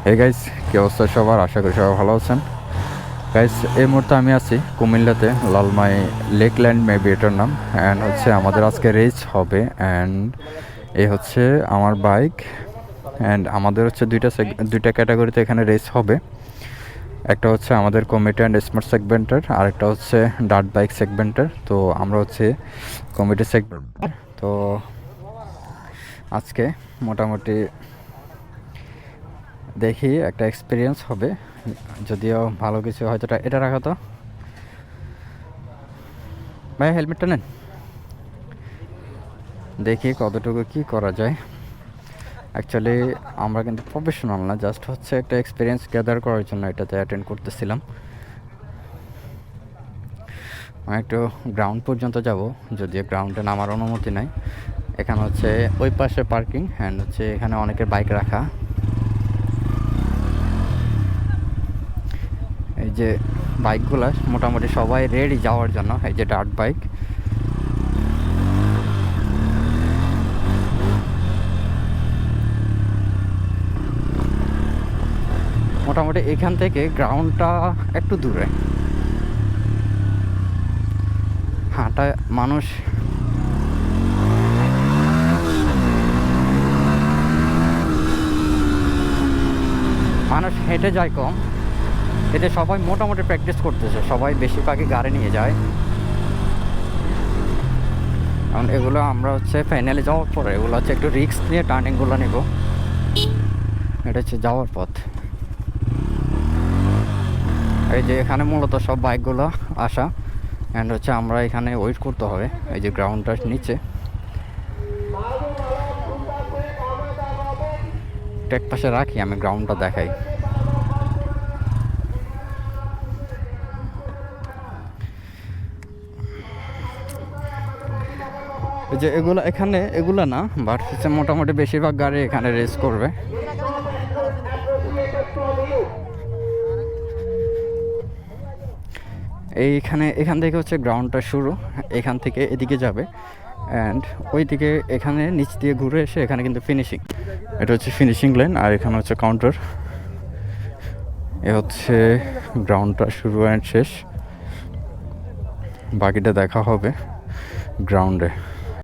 Hey guys, কি অবস্থা সবার? আশা করি সবাই ভালো আছেন। গাইস, এই মুহূর্তে আমি আছি কুমিল্লাতে, লালমাই লেকল্যান্ড মেবি এটার নাম। অ্যান্ড হচ্ছে আমাদের আজকে রেস হবে। অ্যান্ড এই হচ্ছে আমার বাইক। অ্যান্ড আমাদের হচ্ছে দুইটা ক্যাটাগরিতে এখানে রেস হবে। একটা হচ্ছে আমাদের কমিটি অ্যান্ড স্মার্ট সেগমেন্টের, আর একটা হচ্ছে ডার্ট বাইক সেগমেন্টের। তো আমরা হচ্ছে কমিটি সেগমেন্ট। তো আজকে মোটামুটি দেখি একটা এক্সপিরিয়েন্স হবে, যদিও ভালো কিছু হয়তো। এটা রাখা তো ভাই, হেলমেটটা নেন। দেখি কতটুকু কি করা যায়। অ্যাকচুয়ালি আমরা কিন্তু প্রফেশনাল না, জাস্ট হচ্ছে একটা এক্সপিরিয়েন্স গ্যাদার করার জন্য এটাতে অ্যাটেন্ড করতেছিলাম। আমি একটু গ্রাউন্ড পর্যন্ত যাব, যদিও গ্রাউন্ডে নামার অনুমতি নাই। এখানে হচ্ছে ওই পাশে পার্কিং, অ্যান্ড হচ্ছে এখানে অনেকের বাইক রাখা। এই যে বাইকগুলো মোটামুটি সবাই রেডি যাওয়ার জন্য। এই যে ডার্ট বাইক, মোটামুটি এখান থেকে গ্রাউন্ডটা একটু দূরে। হাঁটা মানুষ মানুষ হেঁটে যায় কম। এতে সবাই মোটামুটি প্র্যাকটিস করতেছে, সবাই বেশিরভাগই গাড়ি নিয়ে যায়। কারণ এগুলো আমরা হচ্ছে ফাইনালে যাওয়ার পরে এগুলো হচ্ছে একটু রিস্ক নিয়ে টার্নিংগুলো নেব। এটা হচ্ছে যাওয়ার পথ। এই যে এখানে মূলত সব বাইকগুলো আসা, অ্যান্ড হচ্ছে আমরা এখানে ওয়েট করতে হবে। এই যে গ্রাউন্ডটার নিচে এক পাশে রাখি, আমি গ্রাউন্ডটা দেখাই। এই যে এগুলো না, বাট হচ্ছে মোটামুটি বেশিরভাগ গাড়ি এখানে রেস করবে। এখান থেকে হচ্ছে গ্রাউন্ডটা শুরু, এখান থেকে এদিকে যাবে, অ্যান্ড ওইদিকে এখানে নিচ দিয়ে ঘুরে এসে এখানে কিন্তু ফিনিশিং। এটা হচ্ছে ফিনিশিং লাইন, আর এখানে হচ্ছে কাউন্টার। এ হচ্ছে গ্রাউন্ডটা শুরু অ্যান্ড শেষ। বাকিটা দেখা হবে গ্রাউন্ডে।